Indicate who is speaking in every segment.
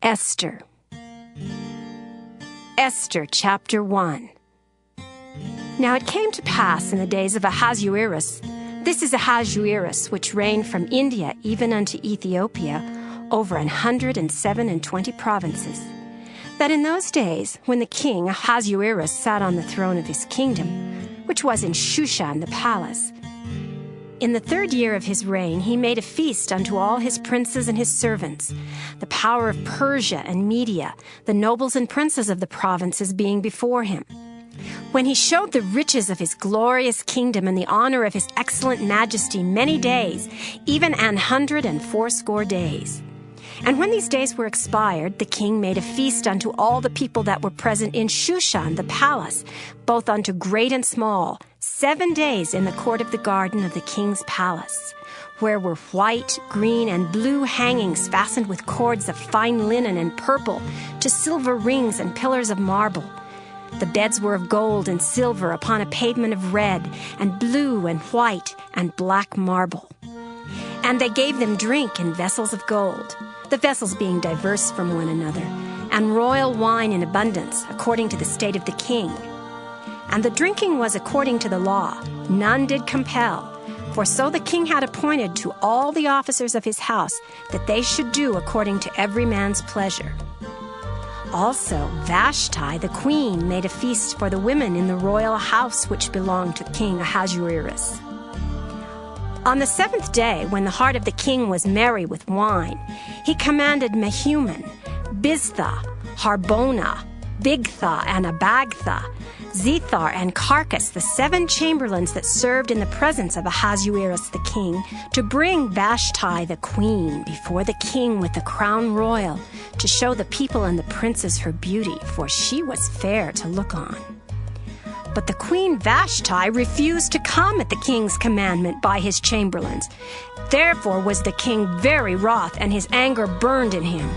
Speaker 1: Esther. Esther, chapter 1. Now it came to pass in the days of Ahasuerus, this is Ahasuerus, which reigned from India even unto Ethiopia, over 127 provinces, that in those days, when the king Ahasuerus sat on the throne of his kingdom, which was in Shushan the palace, in the 3rd year of his reign, he made a feast unto all his princes and his servants, the power of Persia and Media, the nobles and princes of the provinces being before him. When he showed the riches of his glorious kingdom and the honor of his excellent majesty many days, even 180 days. And when these days were expired, the king made a feast unto all the people that were present in Shushan the palace, both unto great and small, 7 days in the court of the garden of the king's palace, where were white, green, and blue hangings fastened with cords of fine linen and purple, to silver rings and pillars of marble. The beds were of gold and silver upon a pavement of red, and blue and white and black marble. And they gave them drink in vessels of gold, the vessels being diverse from one another, and royal wine in abundance, according to the state of the king. And the drinking was according to the law, none did compel, for so the king had appointed to all the officers of his house that they should do according to every man's pleasure. Also Vashti the queen made a feast for the women in the royal house which belonged to King Ahasuerus. On the 7th day, when the heart of the king was merry with wine, he commanded Mehuman, Biztha, Harbona, Bigtha, and Abagtha, Zethar, and Carcas, the 7 chamberlains that served in the presence of Ahasuerus the king, to bring Vashti the queen before the king with the crown royal, to show the people and the princes her beauty, for she was fair to look on. But the queen Vashti refused to come at the king's commandment by his chamberlains. Therefore was the king very wroth, and his anger burned in him.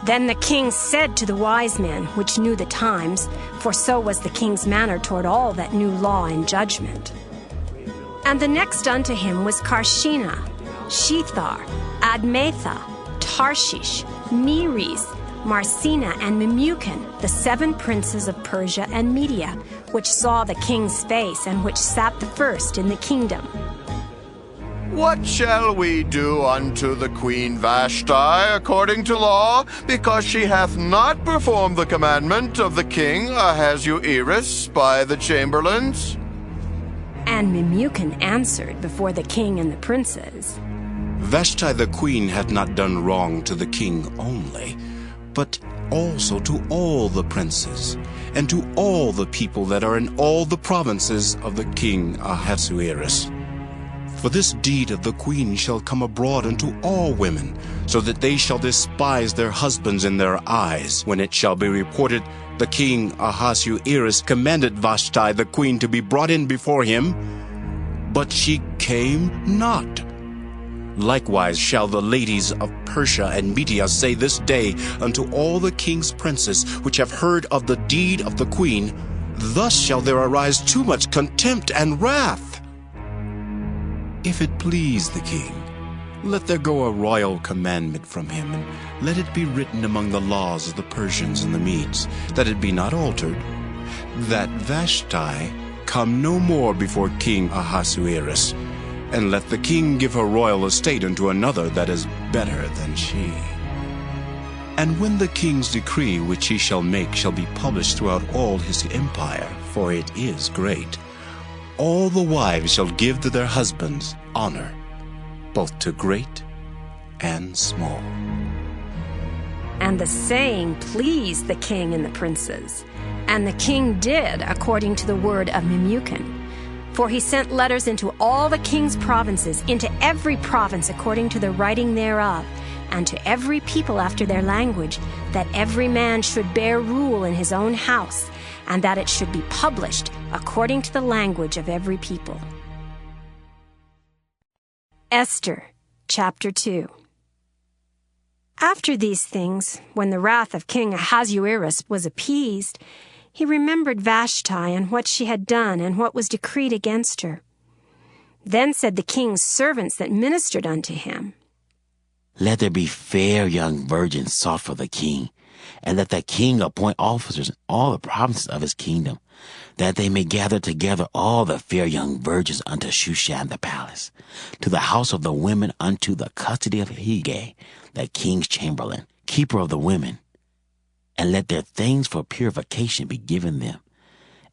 Speaker 1: Then the king said to the wise men, which knew the times, for so was the king's manner toward all that knew law and judgment. And the next unto him was Karshena, Shethar, Admatha, Tarshish, Meres, Marcena, and Memucan, the 7 princes of Persia and Media, which saw the king's face, and which sat the first in the kingdom.
Speaker 2: What shall we do unto the queen Vashti according to law, because she hath not performed the commandment of the king Ahasuerus by the chamberlains?
Speaker 1: And Memucan answered before the king and the princes,
Speaker 3: Vashti the queen hath not done wrong to the king only, but also to all the princes, and to all the people that are in all the provinces of the king Ahasuerus. For this deed of the queen shall come abroad unto all women, so that they shall despise their husbands in their eyes, when it shall be reported, the king Ahasuerus commanded Vashti the queen to be brought in before him, but she came not. Likewise shall the ladies of Persia and Media say this day unto all the king's princes, which have heard of the deed of the queen, thus shall there arise too much contempt and wrath. If it please the king, let there go a royal commandment from him, and let it be written among the laws of the Persians and the Medes, that it be not altered, that Vashti come no more before King Ahasuerus, and let the king give her royal estate unto another that is better than she. And when the king's decree which he shall make shall be published throughout all his empire, for it is great, all the wives shall give to their husbands honor, both to great and small.
Speaker 1: And the saying pleased the king and the princes. And the king did according to the word of Memucan. For he sent letters into all the king's provinces, into every province according to the writing thereof, and to every people after their language, that every man should bear rule in his own house, and that it should be published according to the language of every people. Esther, chapter 2. After these things, when the wrath of King Ahasuerus was appeased, he remembered Vashti and what she had done and what was decreed against her. Then said the king's servants that ministered unto him,
Speaker 4: Let there be fair young virgins sought for the king, and let the king appoint officers in all the provinces of his kingdom, that they may gather together all the fair young virgins unto Shushan the palace, to the house of the women unto the custody of Hegai, the king's chamberlain, keeper of the women. And let their things for purification be given them,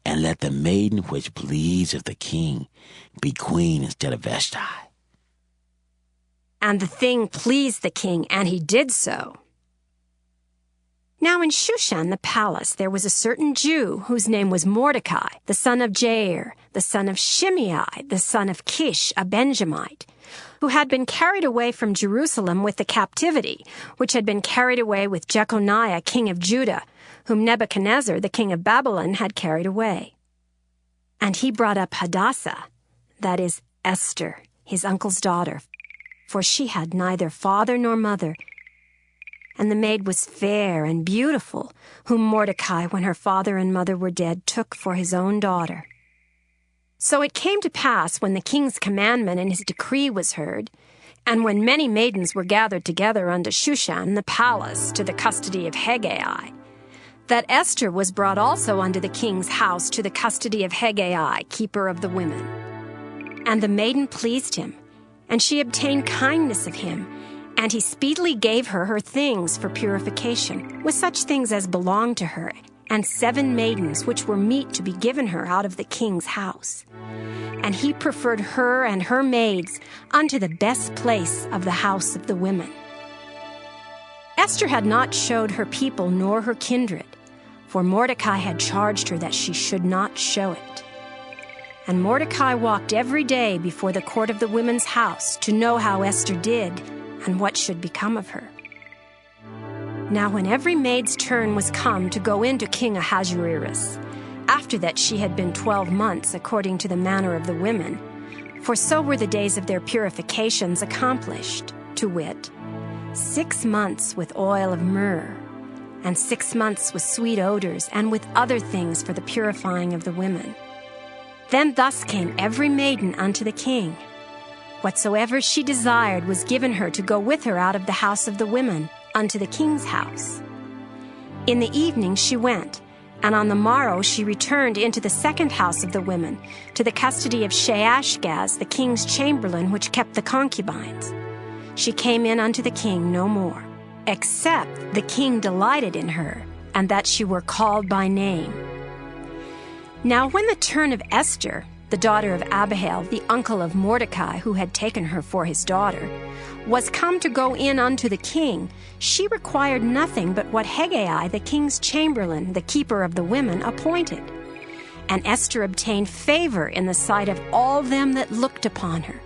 Speaker 4: and let the maiden which pleaseth the king be queen instead of Vashti.
Speaker 1: And the thing pleased the king, and he did so. Now in Shushan the palace there was a certain Jew whose name was Mordecai, the son of Jair, the son of Shimei, the son of Kish, a Benjamite, who had been carried away from Jerusalem with the captivity, which had been carried away with Jeconiah, king of Judah, whom Nebuchadnezzar, the king of Babylon, had carried away. And he brought up Hadassah, that is, Esther, his uncle's daughter, for she had neither father nor mother, and the maid was fair and beautiful, whom Mordecai, when her father and mother were dead, took for his own daughter. So it came to pass, when the king's commandment and his decree was heard, and when many maidens were gathered together unto Shushan the palace to the custody of Hegai, that Esther was brought also unto the king's house to the custody of Hegai, keeper of the women. And the maiden pleased him, and she obtained kindness of him, and he speedily gave her her things for purification, with such things as belonged to her, and 7 maidens which were meet to be given her out of the king's house. And he preferred her and her maids unto the best place of the house of the women. Esther had not showed her people nor her kindred, for Mordecai had charged her that she should not show it. And Mordecai walked every day before the court of the women's house to know how Esther did and what should become of her. Now when every maid's turn was come to go in to King Ahasuerus, after that she had been 12 months according to the manner of the women, for so were the days of their purifications accomplished, to wit, 6 months with oil of myrrh, and 6 months with sweet odors, and with other things for the purifying of the women. Then thus came every maiden unto the king. Whatsoever she desired was given her to go with her out of the house of the women unto the king's house. In the evening she went, and on the morrow she returned into the second house of the women, to the custody of Shaashgaz, the king's chamberlain, which kept the concubines. She came in unto the king no more, except the king delighted in her, and that she were called by name. Now when the turn of Esther, the daughter of Abihail, the uncle of Mordecai, who had taken her for his daughter, was come to go in unto the king, she required nothing but what Hegai, the king's chamberlain, the keeper of the women, appointed. And Esther obtained favor in the sight of all them that looked upon her.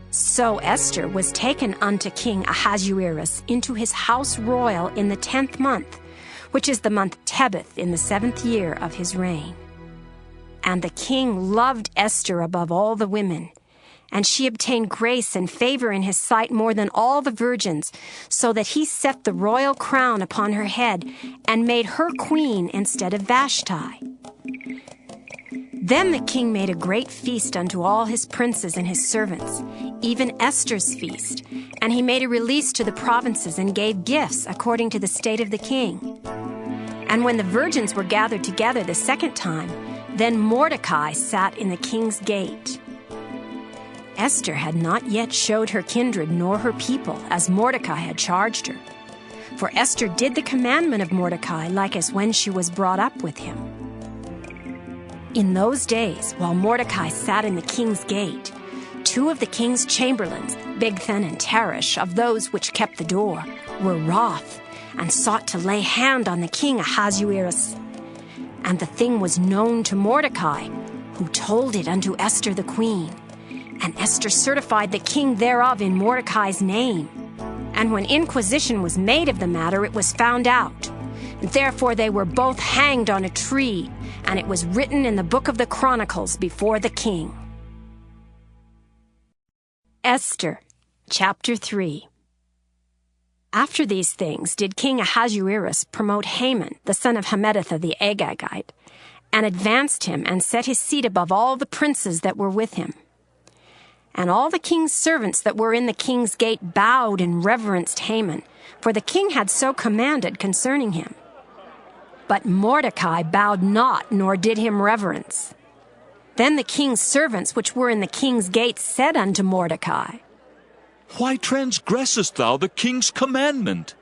Speaker 1: So Esther was taken unto King Ahasuerus into his house royal in the 10th month, which is the month Tebeth, in the 7th year of his reign. And the king loved Esther above all the women, and she obtained grace and favor in his sight more than all the virgins, so that he set the royal crown upon her head, and made her queen instead of Vashti. Then the king made a great feast unto all his princes and his servants, even Esther's feast, and he made a release to the provinces and gave gifts according to the state of the king. And when the virgins were gathered together the second time, then Mordecai sat in the king's gate. Esther had not yet showed her kindred nor her people, as Mordecai had charged her. For Esther did the commandment of Mordecai, like as when she was brought up with him. In those days, while Mordecai sat in the king's gate, 2 of the king's chamberlains, Bigthan and Teresh, of those which kept the door, were wroth, and sought to lay hand on the king Ahasuerus. And the thing was known to Mordecai, who told it unto Esther the queen. And Esther certified the king thereof in Mordecai's name. And when inquisition was made of the matter, it was found out. And therefore they were both hanged on a tree, and it was written in the book of the Chronicles before the king. Esther, chapter 3. After these things did King Ahasuerus promote Haman, the son of Hammedatha the Agagite, and advanced him and set his seat above all the princes that were with him. And all the king's servants that were in the king's gate bowed and reverenced Haman, for the king had so commanded concerning him. But Mordecai bowed not, nor did him reverence. Then the king's servants which were in the king's gate said unto Mordecai,
Speaker 5: Why transgressest thou the king's commandment?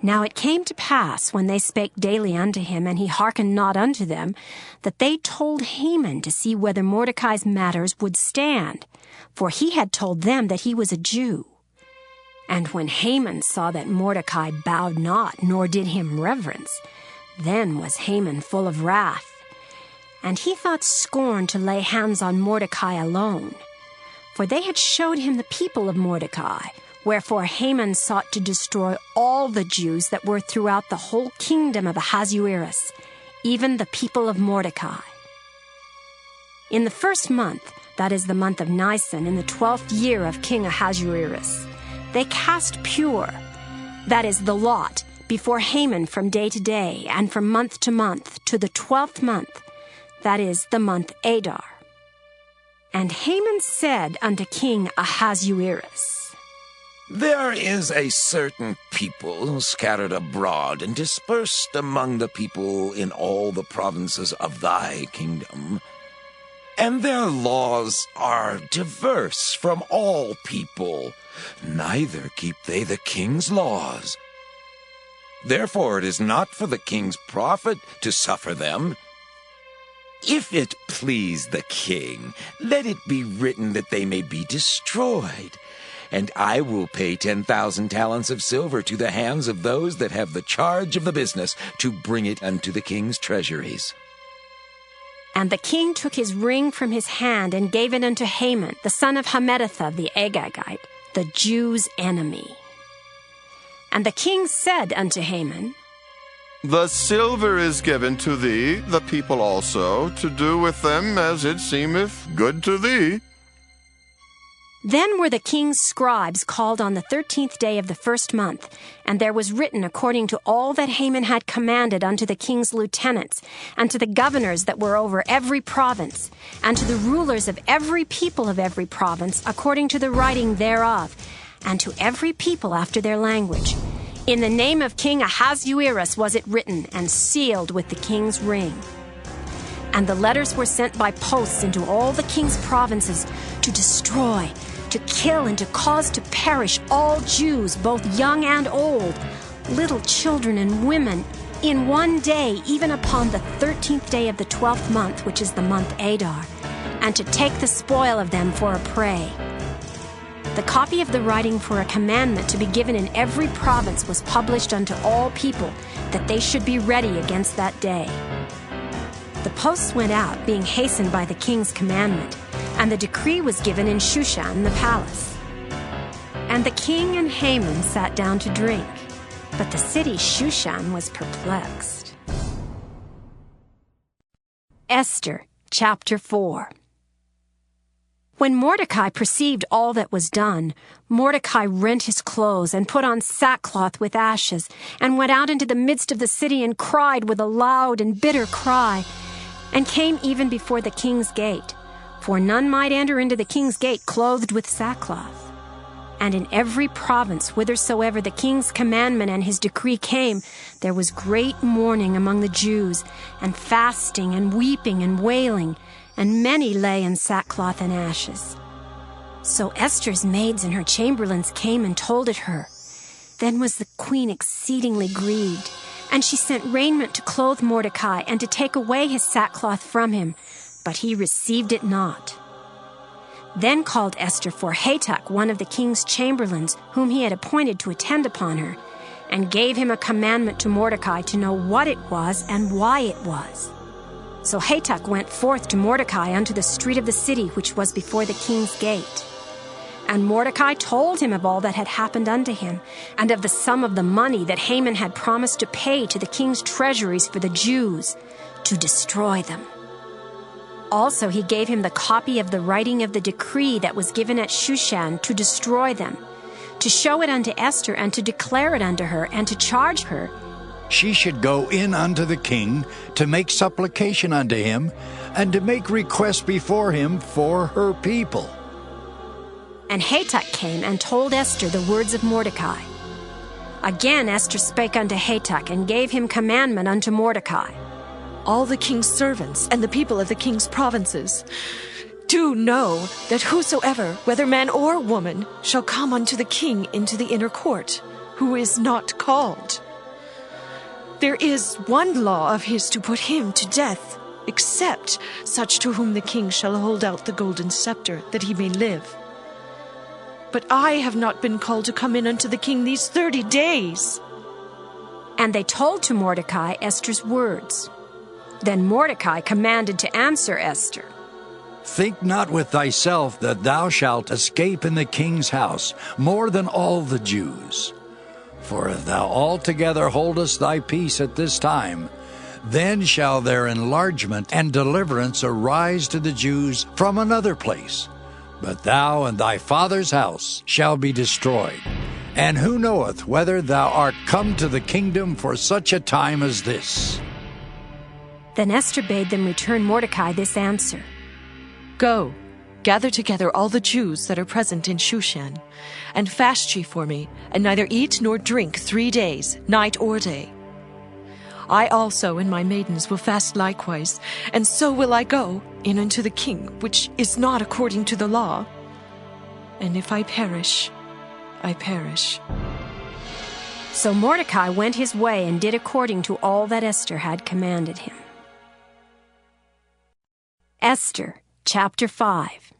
Speaker 1: Now it came to pass, when they spake daily unto him, and he hearkened not unto them, that they told Haman to see whether Mordecai's matters would stand, for he had told them that he was a Jew. And when Haman saw that Mordecai bowed not, nor did him reverence, then was Haman full of wrath. And he thought scorn to lay hands on Mordecai alone, for they had showed him the people of Mordecai. Wherefore Haman sought to destroy all the Jews that were throughout the whole kingdom of Ahasuerus, even the people of Mordecai. In the 1st month, that is the month of Nisan, in the 12th year of King Ahasuerus, they cast pure, that is the lot, before Haman from day to day, and from month to month, to the 12th month, that is the month Adar. And Haman said unto King Ahasuerus,
Speaker 6: There is a certain people scattered abroad and dispersed among the people in all the provinces of thy kingdom, and their laws are diverse from all people, neither keep they the king's laws. Therefore it is not for the king's profit to suffer them. If it please the king, let it be written that they may be destroyed, and I will pay 10,000 talents of silver to the hands of those that have the charge of the business, to bring it unto the king's treasuries.
Speaker 1: And the king took his ring from his hand, and gave it unto Haman, the son of Hammedatha the Agagite, the Jews' enemy. And the king said unto Haman,
Speaker 2: The silver is given to thee, the people also, to do with them as it seemeth good to thee.
Speaker 1: Then were the king's scribes called on the 13th day of the 1st month, and there was written according to all that Haman had commanded unto the king's lieutenants, and to the governors that were over every province, and to the rulers of every people of every province, according to the writing thereof, and to every people after their language. In the name of King Ahasuerus was it written, and sealed with the king's ring. And the letters were sent by posts into all the king's provinces, to destroy, to kill, and to cause to perish all Jews, both young and old, little children and women, in one day, even upon the 13th day of the 12th month, which is the month Adar, and to take the spoil of them for a prey. The copy of the writing for a commandment to be given in every province was published unto all people, that they should be ready against that day. The posts went out, being hastened by the king's commandment, and the decree was given in Shushan the palace. And the king and Haman sat down to drink, but the city Shushan was perplexed. Esther, chapter 4. When Mordecai perceived all that was done, Mordecai rent his clothes and put on sackcloth with ashes, and went out into the midst of the city and cried with a loud and bitter cry, and came even before the king's gate, for none might enter into the king's gate clothed with sackcloth. And in every province whithersoever the king's commandment and his decree came, there was great mourning among the Jews, and fasting and weeping and wailing, and many lay in sackcloth and ashes. So Esther's maids and her chamberlains came and told it her. Then was the queen exceedingly grieved, and she sent raiment to clothe Mordecai, and to take away his sackcloth from him, but he received it not. Then called Esther for Hatach, one of the king's chamberlains, whom he had appointed to attend upon her, and gave him a commandment to Mordecai to know what it was and why it was. So Hatach went forth to Mordecai unto the street of the city, which was before the king's gate. And Mordecai told him of all that had happened unto him, and of the sum of the money that Haman had promised to pay to the king's treasuries for the Jews, to destroy them. Also he gave him the copy of the writing of the decree that was given at Shushan to destroy them, to show it unto Esther, and to declare it unto her, and to charge her,
Speaker 7: she should go in unto the king to make supplication unto him, and to make request before him for her people.
Speaker 1: And Hatach came and told Esther the words of Mordecai. Again Esther spake unto Hatach, and gave him commandment unto Mordecai.
Speaker 8: All the king's servants and the people of the king's provinces, do know that whosoever, whether man or woman, shall come unto the king into the inner court, who is not called, there is one law of his to put him to death, except such to whom the king shall hold out the golden scepter, that he may live. But I have not been called to come in unto the king these 30 days.
Speaker 1: And they told to Mordecai Esther's words. Then Mordecai commanded to answer Esther.
Speaker 7: Think not with thyself that thou shalt escape in the king's house more than all the Jews. For if thou altogether holdest thy peace at this time, then shall their enlargement and deliverance arise to the Jews from another place. But thou and thy father's house shall be destroyed. And who knoweth whether thou art come to the kingdom for such a time as this?
Speaker 1: Then Esther bade them return Mordecai this answer.
Speaker 8: Go, gather together all the Jews that are present in Shushan, and fast ye for me, and neither eat nor drink 3 days, night or day. I also and my maidens will fast likewise, and so will I go in unto the king, which is not according to the law. And if I perish, I perish.
Speaker 1: So Mordecai went his way and did according to all that Esther had commanded him. Esther, chapter 5.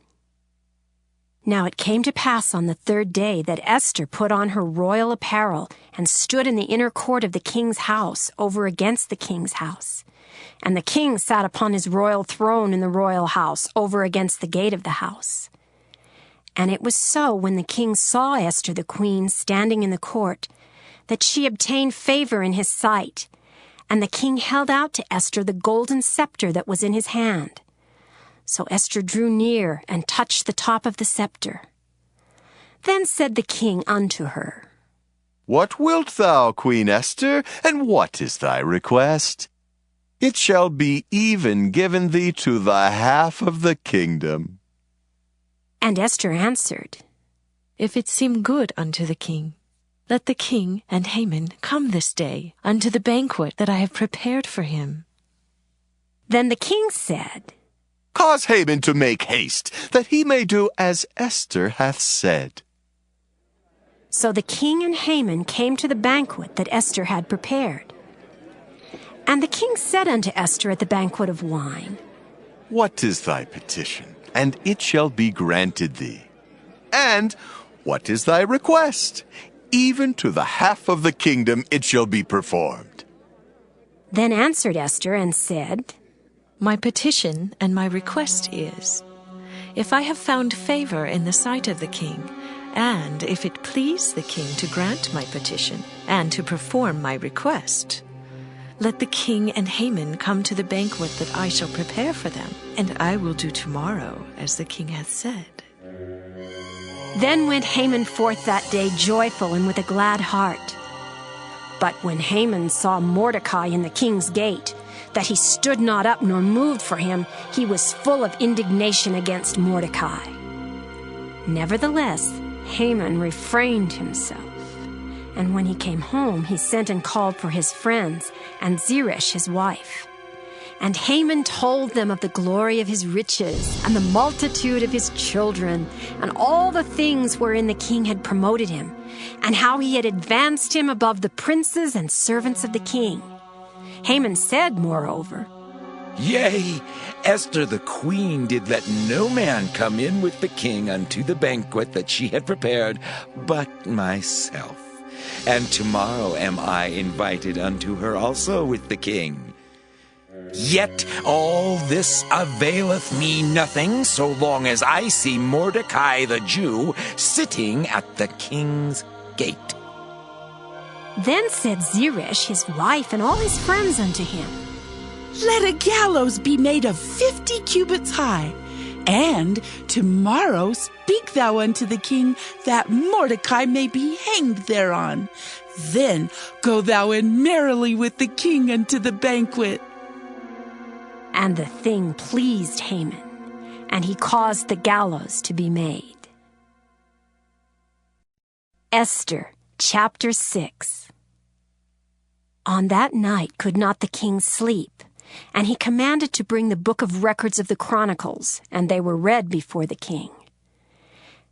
Speaker 1: Now it came to pass on the 3rd day that Esther put on her royal apparel and stood in the inner court of the king's house over against the king's house. And the king sat upon his royal throne in the royal house over against the gate of the house. And it was so, when the king saw Esther the queen standing in the court, that she obtained favor in his sight. And the king held out to Esther the golden scepter that was in his hand. So Esther drew near and touched the top of the scepter. Then said the king unto her,
Speaker 2: What wilt thou, Queen Esther, and what is thy request? It shall be even given thee to the half of the kingdom.
Speaker 1: And Esther answered,
Speaker 8: If it seem good unto the king, let the king and Haman come this day unto the banquet that I have prepared for him.
Speaker 1: Then the king said,
Speaker 2: Cause Haman to make haste, that he may do as Esther hath said.
Speaker 1: So the king and Haman came to the banquet that Esther had prepared. And the king said unto Esther at the banquet of wine,
Speaker 2: What is thy petition? And it shall be granted thee. And what is thy request? Even to the half of the kingdom it shall be performed.
Speaker 1: Then answered Esther and said,
Speaker 8: My petition and my request is, if I have found favor in the sight of the king, and if it please the king to grant my petition and to perform my request, let the king and Haman come to the banquet that I shall prepare for them, and I will do tomorrow as the king hath said.
Speaker 1: Then went Haman forth that day joyful and with a glad heart. But when Haman saw Mordecai in the king's gate, that he stood not up nor moved for him, he was full of indignation against Mordecai. Nevertheless, Haman refrained himself. And when he came home, he sent and called for his friends and Zeresh his wife. And Haman told them of the glory of his riches and the multitude of his children and all the things wherein the king had promoted him, and how he had advanced him above the princes and servants of the king. Haman said, moreover,
Speaker 6: Yea, Esther the queen did let no man come in with the king unto the banquet that she had prepared, but myself. And tomorrow am I invited unto her also with the king. Yet all this availeth me nothing, so long as I see Mordecai the Jew sitting at the king's gate.
Speaker 1: Then said Zeresh his wife and all his friends unto him,
Speaker 9: Let a gallows be made of 50 cubits high, and tomorrow speak thou unto the king, that Mordecai may be hanged thereon. Then go thou in merrily with the king unto the banquet.
Speaker 1: And the thing pleased Haman, and he caused the gallows to be made. Esther, chapter 6. On that night could not the king sleep, and he commanded to bring the book of records of the Chronicles, and they were read before the king.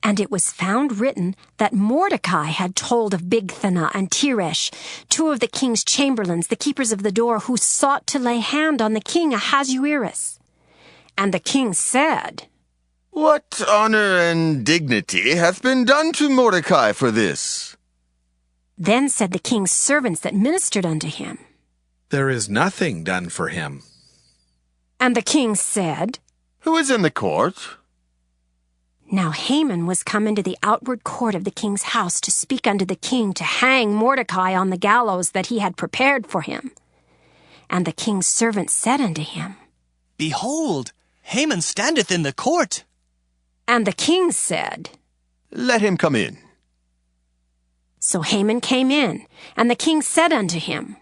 Speaker 1: And it was found written that Mordecai had told of Bigthana and Teresh, two of the king's chamberlains, the keepers of the door, who sought to lay hand on the king Ahasuerus. And the king said,
Speaker 2: What honor and dignity hath been done to Mordecai for this?
Speaker 1: Then said the king's servants that ministered unto him,
Speaker 10: There is nothing done for him.
Speaker 1: And the king said,
Speaker 2: Who is in the court?
Speaker 1: Now Haman was come into the outward court of the king's house to speak unto the king to hang Mordecai on the gallows that he had prepared for him. And the king's servant said unto him,
Speaker 11: Behold, Haman standeth in the court.
Speaker 1: And the king said,
Speaker 2: Let him come in.
Speaker 1: So Haman came in, and the king said unto him,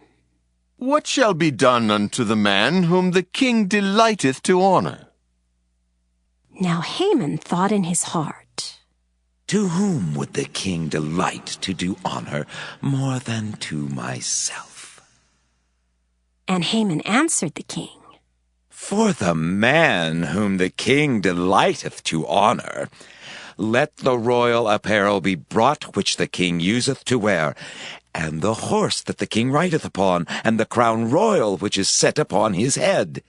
Speaker 2: What shall be done unto the man whom the king delighteth to honor?
Speaker 1: Now Haman thought in his heart,
Speaker 6: To whom would the king delight to do honor more than to myself?
Speaker 1: And Haman answered the king,
Speaker 6: For the man whom the king delighteth to honor, let the royal apparel be brought which the king useth to wear, and the horse that the king rideth upon, and the crown royal which is set upon his head.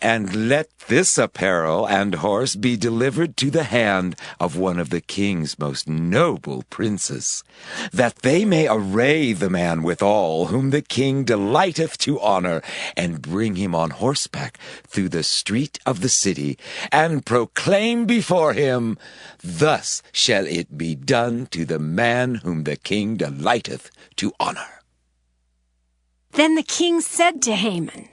Speaker 6: And let this apparel and horse be delivered to the hand of one of the king's most noble princes, that they may array the man withal whom the king delighteth to honor, and bring him on horseback through the street of the city, and proclaim before him, Thus shall it be done to the man whom the king delighteth to honor.
Speaker 1: Then the king said to Haman,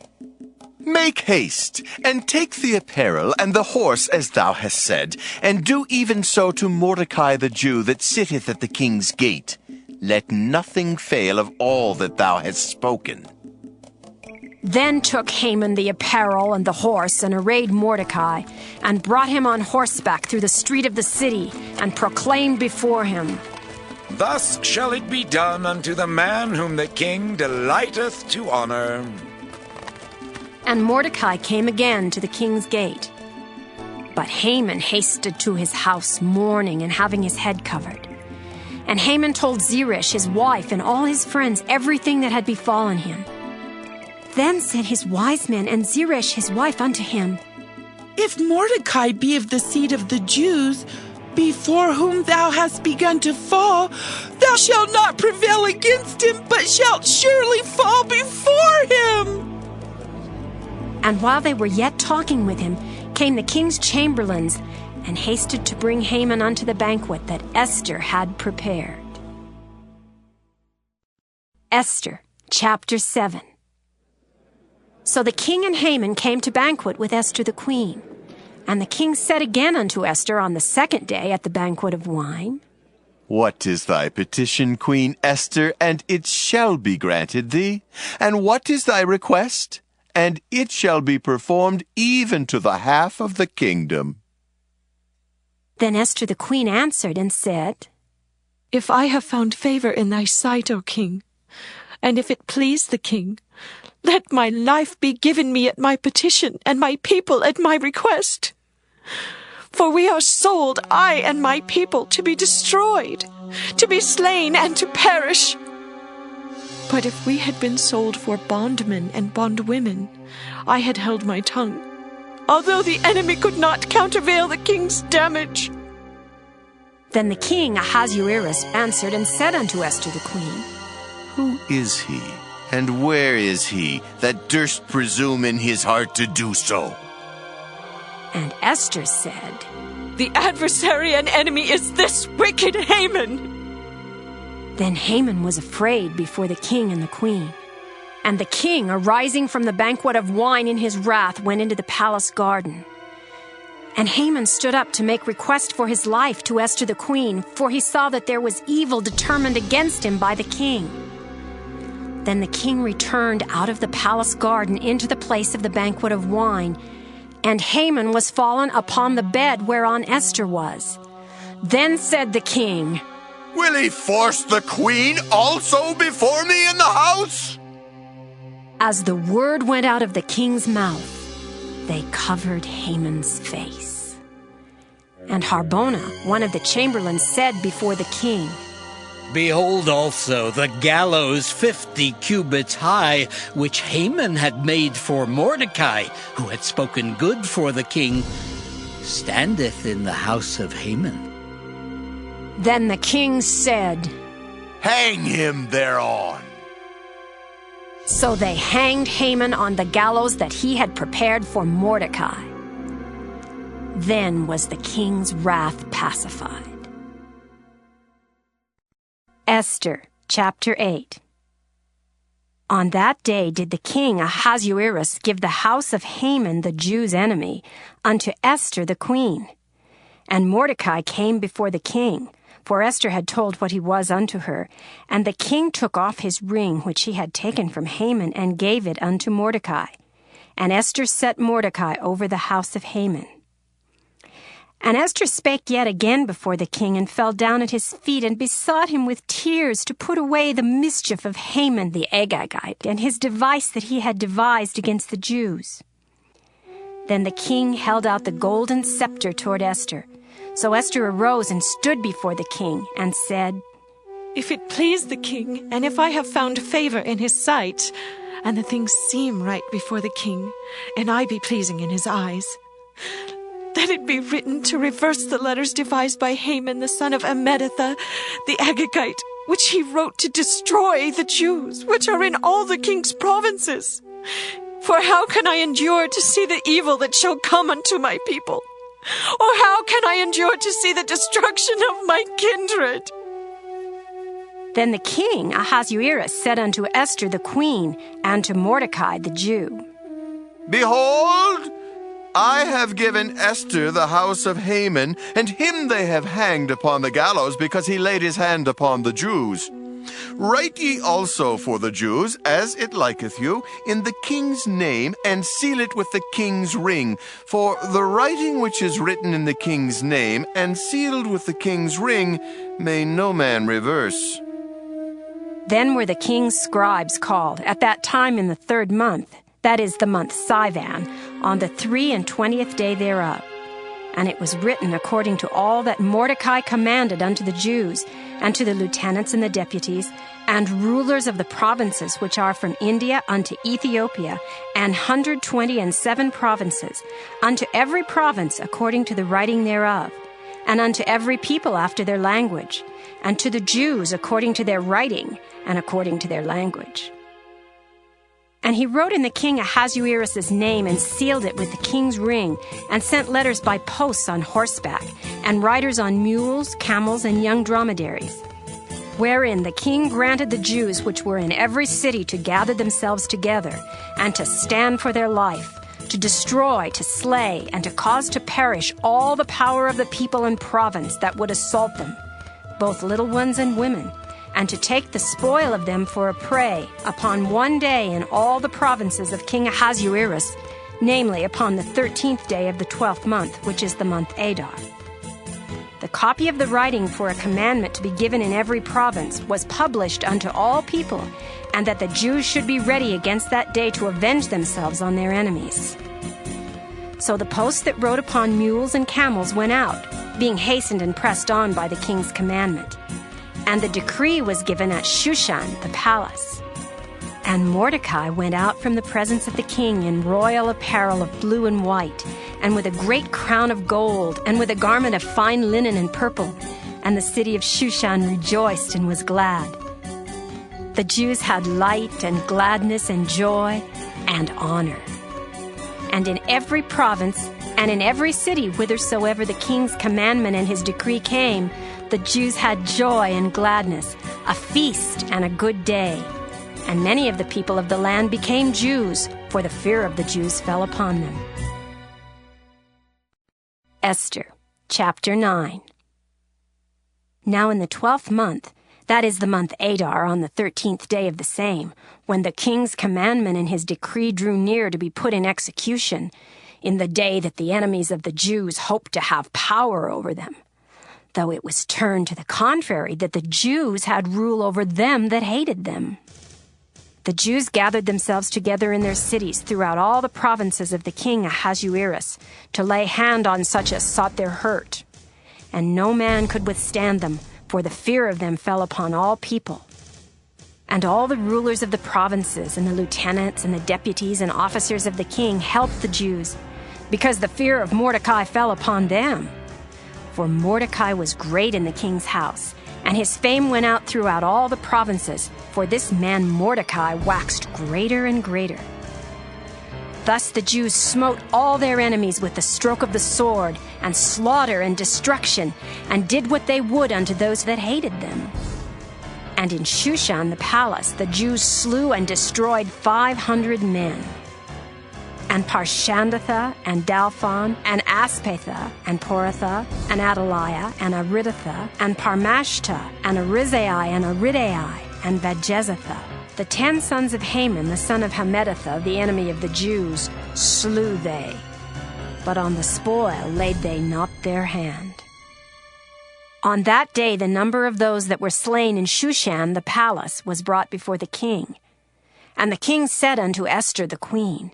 Speaker 2: Make haste, and take the apparel and the horse as thou hast said, and do even so to Mordecai the Jew that sitteth at the king's gate. Let nothing fail of all that thou hast spoken.
Speaker 1: Then took Haman the apparel and the horse, and arrayed Mordecai, and brought him on horseback through the street of the city, and proclaimed before him,
Speaker 6: Thus shall it be done unto the man whom the king delighteth to honor.
Speaker 1: And Mordecai came again to the king's gate. But Haman hasted to his house mourning and having his head covered. And Haman told Zeresh his wife and all his friends everything that had befallen him. Then said his wise men and Zeresh his wife unto him,
Speaker 9: If Mordecai be of the seed of the Jews, before whom thou hast begun to fall, thou shalt not prevail against him, but shalt surely fall before him.
Speaker 1: And while they were yet talking with him, came the king's chamberlains, and hasted to bring Haman unto the banquet that Esther had prepared. Esther, chapter 7. So the king and Haman came to banquet with Esther the queen. And the king said again unto Esther on the second day at the banquet of wine,
Speaker 2: What is thy petition, Queen Esther, and it shall be granted thee? And what is thy request? And it shall be performed even to the half of the kingdom.
Speaker 1: Then Esther the queen answered and said,
Speaker 8: If I have found favor in thy sight, O king, and if it please the king, let my life be given me at my petition, and my people at my request. For we are sold, I and my people, to be destroyed, to be slain, and to perish. But if we had been sold for bondmen and bondwomen, I had held my tongue, although the enemy could not countervail the king's damage.
Speaker 1: Then the king Ahasuerus answered and said unto Esther the queen,
Speaker 2: Who is he, and where is he, that durst presume in his heart to do so?
Speaker 1: And Esther said,
Speaker 8: The adversary and enemy is this wicked Haman.
Speaker 1: Then Haman was afraid before the king and the queen. And the king, arising from the banquet of wine in his wrath, went into the palace garden. And Haman stood up to make request for his life to Esther the queen, for he saw that there was evil determined against him by the king. Then the king returned out of the palace garden into the place of the banquet of wine, and Haman was fallen upon the bed whereon Esther was. Then said the king,
Speaker 2: Will he force the queen also before me in the house?
Speaker 1: As the word went out of the king's mouth, they covered Haman's face. And Harbona, one of the chamberlains, said before the king,
Speaker 12: Behold also the gallows 50 cubits high, which Haman had made for Mordecai, who had spoken good for the king, standeth in the house of Haman.
Speaker 1: Then the king said,
Speaker 2: Hang him thereon.
Speaker 1: So they hanged Haman on the gallows that he had prepared for Mordecai. Then was the king's wrath pacified. Esther, chapter 8. On that day did the king Ahasuerus give the house of Haman, the Jews' enemy, unto Esther the queen. And Mordecai came before the king, for Esther had told what he was unto her. And the king took off his ring which he had taken from Haman, and gave it unto Mordecai. And Esther set Mordecai over the house of Haman. And Esther spake yet again before the king, and fell down at his feet, and besought him with tears to put away the mischief of Haman the Agagite, and his device that he had devised against the Jews. Then the king held out the golden scepter toward Esther. So Esther arose and stood before the king, and said,
Speaker 8: If it please the king, and if I have found favor in his sight, and the things seem right before the king, and I be pleasing in his eyes, let it be written to reverse the letters devised by Haman the son of Ammedatha, the Agagite, which he wrote to destroy the Jews, which are in all the king's provinces. For how can I endure to see the evil that shall come unto my people? Or how can I endure to see the destruction of my kindred?
Speaker 1: Then the king Ahasuerus said unto Esther the queen, and to Mordecai the Jew,
Speaker 2: Behold, I have given Esther the house of Haman, and him they have hanged upon the gallows, because he laid his hand upon the Jews. Write ye also for the Jews, as it liketh you, in the king's name, and seal it with the king's ring. For the writing which is written in the king's name, and sealed with the king's ring, may no man reverse.
Speaker 1: Then were the king's scribes called, at that time in the 3rd month, that is the month Sivan, on the 23rd day thereof. And it was written according to all that Mordecai commanded unto the Jews, and to the lieutenants and the deputies, and rulers of the provinces which are from India unto Ethiopia, and 127 provinces, unto every province according to the writing thereof, and unto every people after their language, and to the Jews according to their writing, and according to their language. And he wrote in the king Ahasuerus' name, and sealed it with the king's ring, and sent letters by posts on horseback, and riders on mules, camels, and young dromedaries, wherein the king granted the Jews which were in every city to gather themselves together, and to stand for their life, to destroy, to slay, and to cause to perish all the power of the people and province that would assault them, both little ones and women, and to take the spoil of them for a prey upon one day in all the provinces of King Ahasuerus, namely upon the 13th day of the 12th month, which is the month Adar. The copy of the writing for a commandment to be given in every province was published unto all people, and that the Jews should be ready against that day to avenge themselves on their enemies. So the posts that rode upon mules and camels went out, being hastened and pressed on by the king's commandment. And the decree was given at Shushan, the palace. And Mordecai went out from the presence of the king in royal apparel of blue and white, and with a great crown of gold, and with a garment of fine linen and purple. And the city of Shushan rejoiced and was glad. The Jews had light and gladness and joy and honor. And in every province and in every city whithersoever the king's commandment and his decree came, the Jews had joy and gladness, a feast and a good day. And many of the people of the land became Jews, for the fear of the Jews fell upon them. Esther, chapter 9. Now in the 12th month, that is the month Adar, on the 13th day of the same, when the king's commandment and his decree drew near to be put in execution, in the day that the enemies of the Jews hoped to have power over them, though it was turned to the contrary, that the Jews had rule over them that hated them. The Jews gathered themselves together in their cities throughout all the provinces of the king Ahasuerus to lay hand on such as sought their hurt. And no man could withstand them, for the fear of them fell upon all people. And all the rulers of the provinces and the lieutenants and the deputies and officers of the king helped the Jews, because the fear of Mordecai fell upon them. For Mordecai was great in the king's house, and his fame went out throughout all the provinces, for this man Mordecai waxed greater and greater. Thus the Jews smote all their enemies with the stroke of the sword, and slaughter and destruction, and did what they would unto those that hated them. And in Shushan the palace the Jews slew and destroyed 500 men. And Parshandatha, and Dalphon, and Aspatha, and Poratha, and Adaliah, and Aridatha, and Parmashta, and Arizai, and Aridai, and Vajezatha, the 10 sons of Haman, the son of Hammedatha, the enemy of the Jews, slew they. But on the spoil laid they not their hand. On that day the number of those that were slain in Shushan the palace was brought before the king. And the king said unto Esther the queen,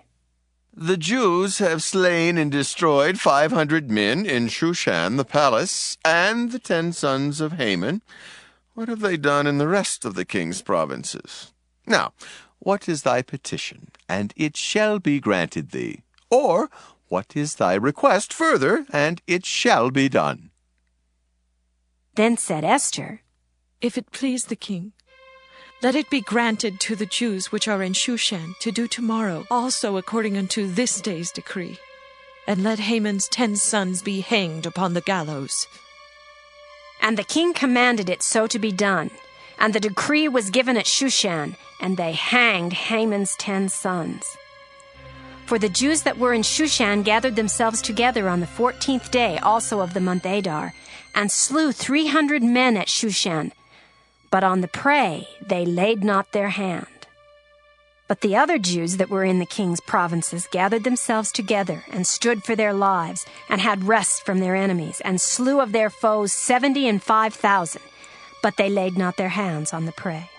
Speaker 2: The Jews have slain and destroyed 500 men in Shushan the palace, and the 10 sons of Haman. What have they done in the rest of the king's provinces? Now, what is thy petition, and it shall be granted thee? Or, what is thy request further, and it shall be done?
Speaker 1: Then said Esther,
Speaker 8: If it please the king, let it be granted to the Jews which are in Shushan to do tomorrow also according unto this day's decree. And let Haman's 10 sons be hanged upon the gallows.
Speaker 1: And the king commanded it so to be done. And the decree was given at Shushan, and they hanged Haman's 10 sons. For the Jews that were in Shushan gathered themselves together on the 14th day also of the month Adar, and slew 300 men at Shushan. But on the prey they laid not their hand. But the other Jews that were in the king's provinces gathered themselves together, and stood for their lives, and had rest from their enemies, and slew of their foes 75,000, but they laid not their hands on the prey.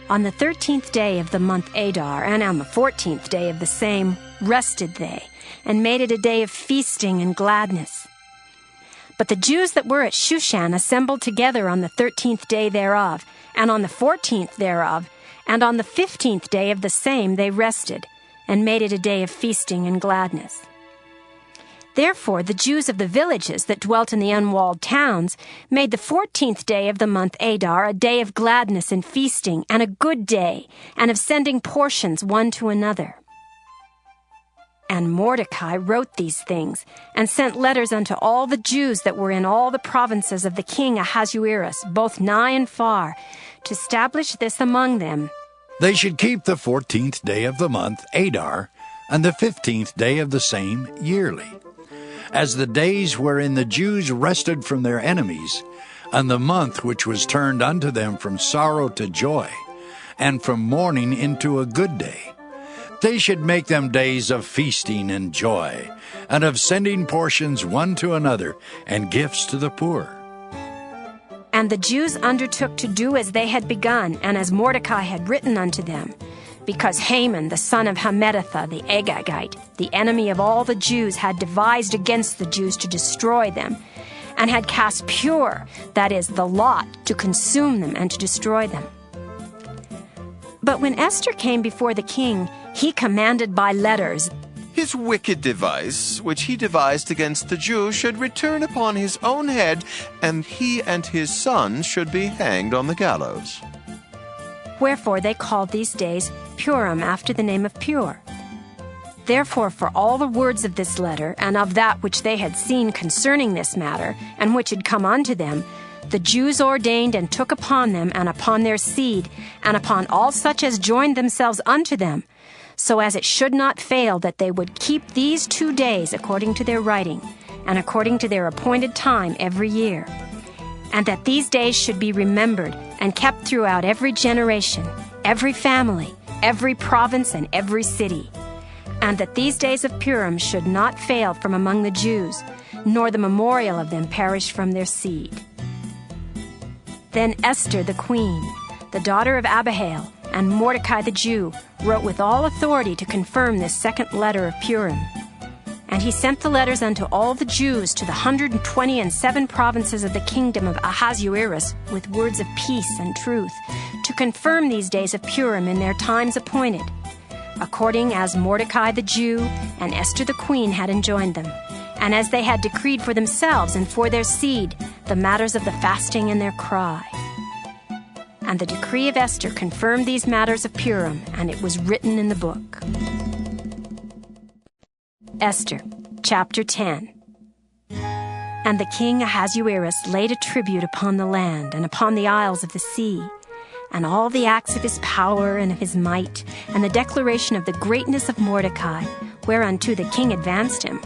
Speaker 1: On the 13th day of the month Adar, and on the 14th day of the same, rested they, and made it a day of feasting and gladness. But the Jews that were at Shushan assembled together on the 13th day thereof, and on the 14th thereof, and on the 15th day of the same they rested, and made it a day of feasting and gladness. Therefore the Jews of the villages that dwelt in the unwalled towns made the 14th day of the month Adar a day of gladness and feasting, and a good day, and of sending portions one to another. And Mordecai wrote these things, and sent letters unto all the Jews that were in all the provinces of the king Ahasuerus, both nigh and far, to establish this among them.
Speaker 7: They should keep the 14th day of the month Adar, and the 15th day of the same yearly, as the days wherein the Jews rested from their enemies, and the month which was turned unto them from sorrow to joy, and from mourning into a good day. They should make them days of feasting and joy, and of sending portions one to another, and gifts to the poor.
Speaker 1: And the Jews undertook to do as they had begun, and as Mordecai had written unto them, because Haman, the son of Hammedatha, the Agagite, the enemy of all the Jews, had devised against the Jews to destroy them, and had cast Pur, that is, the lot, to consume them and to destroy them. But when Esther came before the king, he commanded by letters,
Speaker 2: His wicked device, which he devised against the Jews, should return upon his own head, and he and his sons should be hanged on the gallows.
Speaker 1: Wherefore they called these days Purim, after the name of Pur. Therefore for all the words of this letter, and of that which they had seen concerning this matter, and which had come unto them, the Jews ordained and took upon them, and upon their seed, and upon all such as joined themselves unto them, so as it should not fail that they would keep these 2 days according to their writing, and according to their appointed time every year, and that these days should be remembered and kept throughout every generation, every family, every province, and every city, and that these days of Purim should not fail from among the Jews, nor the memorial of them perish from their seed. Then Esther the queen, the daughter of Abihail, and Mordecai the Jew wrote with all authority to confirm this second letter of Purim. And he sent the letters unto all the Jews to the 127 provinces of the kingdom of Ahasuerus with words of peace and truth, to confirm these days of Purim in their times appointed, according as Mordecai the Jew and Esther the queen had enjoined them, and as they had decreed for themselves and for their seed the matters of the fasting and their cry. And the decree of Esther confirmed these matters of Purim, and it was written in the book. Esther, chapter 10. And the king Ahasuerus laid a tribute upon the land and upon the isles of the sea, and all the acts of his power and of his might, and the declaration of the greatness of Mordecai, whereunto the king advanced him,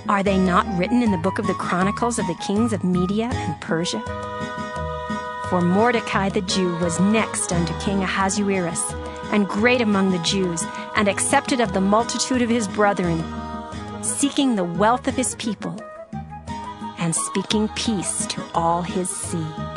Speaker 1: are they not written in the book of the chronicles of the kings of Media and Persia? For Mordecai the Jew was next unto King Ahasuerus, and great among the Jews, and accepted of the multitude of his brethren, seeking the wealth of his people, and speaking peace to all his seed.